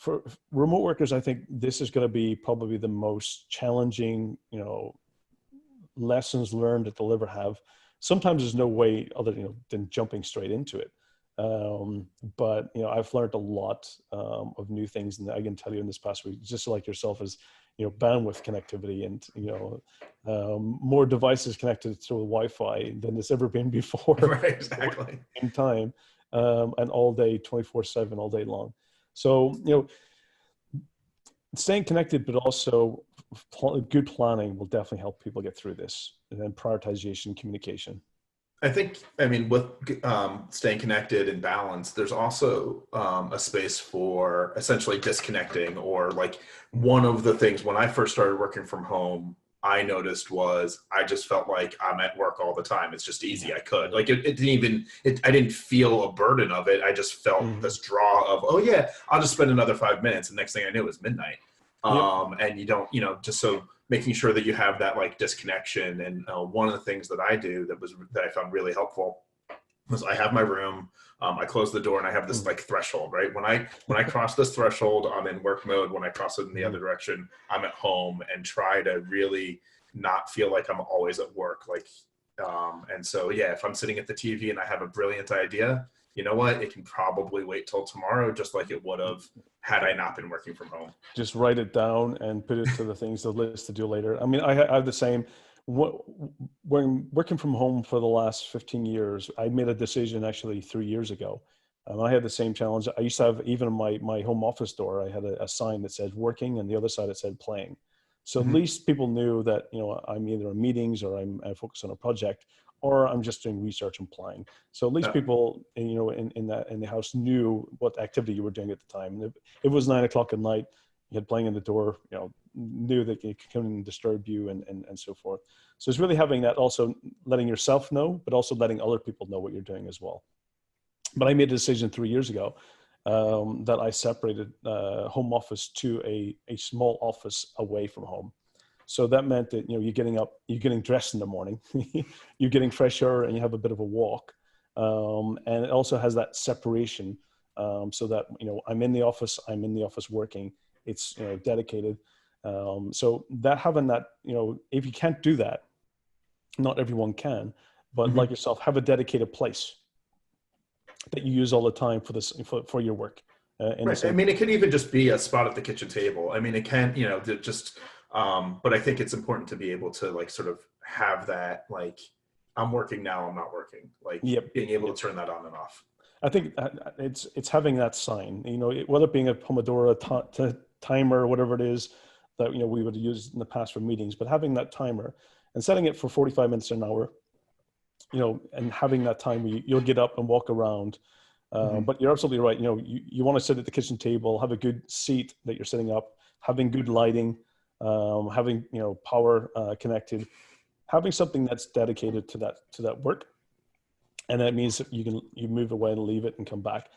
for remote workers, I think this is going to be probably the most challenging, lessons learned that they'll ever have. Sometimes there's no way other, than jumping straight into it. But I've learned a lot of new things, and I can tell you in this past week, just like yourself, is bandwidth connectivity, and more devices connected through Wi-Fi than there's ever been before. Right, exactly. In time, and all day, 24/7, all day long. So staying connected, but also good planning will definitely help people get through this, and then prioritization, communication. I mean, with staying connected and balanced, there's also a space for essentially disconnecting, or like one of the things when I first started working from home, I noticed was I just felt like I'm at work all the time. It's just easy. I could like, it didn't even, I didn't feel a burden of it. I just felt this draw of, oh yeah, I'll just spend another 5 minutes. And next thing I knew it was midnight. And you don't, just so making sure that you have that like disconnection. And one of the things that I do that I found really helpful was I have my room, I close the door, and I have this like threshold, right? When I cross this threshold, I'm in work mode. When I cross it in the other direction, I'm at home, and try to really not feel like I'm always at work. Like, and so, yeah, if I'm sitting at the TV and I have a brilliant idea, you know what? It can probably wait till tomorrow, just like it would have had I not been working from home. Just write it down and put it to the things, the list to do later. I mean, I have the same. When working from home for the last 15 years, I made a decision actually 3 years ago. I had the same challenge. I used to have, even in my home office door, I had a sign that said working, and the other side it said playing. So at least people knew that, I'm either in meetings, or I'm focused on a project, or I'm just doing research and playing. So at least people, in the house knew what activity you were doing at the time. And if it was 9 o'clock at night, you had playing in the door, knew that it could come and disturb you, and so forth. So it's really having that, also letting yourself know, but also letting other people know what you're doing as well. But I made a decision 3 years ago that I separated home office to a small office away from home. So that meant that, you're getting up, you're getting dressed in the morning, you're getting fresh air, and you have a bit of a walk. And it also has that separation, so that, I'm in the office working. It's, dedicated. So that having that, if you can't do that, not everyone can, but like yourself, have a dedicated place that you use all the time for this, for your work. Right. I mean, it could even just be a spot at the kitchen table. I mean, it can, just, but I think it's important to be able to like sort of have that, like, I'm working now, I'm not working, like being able to turn that on and off. I think it's having that sign, whether it being a Pomodoro timer, whatever it is that, we would use in the past for meetings, but having that timer and setting it for 45 minutes an hour, and having that time where you'll get up and walk around. But you're absolutely right. You want to sit at the kitchen table, have a good seat that you're sitting up, having good lighting, having, power connected, having something that's dedicated to that work. And that means that you move away and leave it and come back.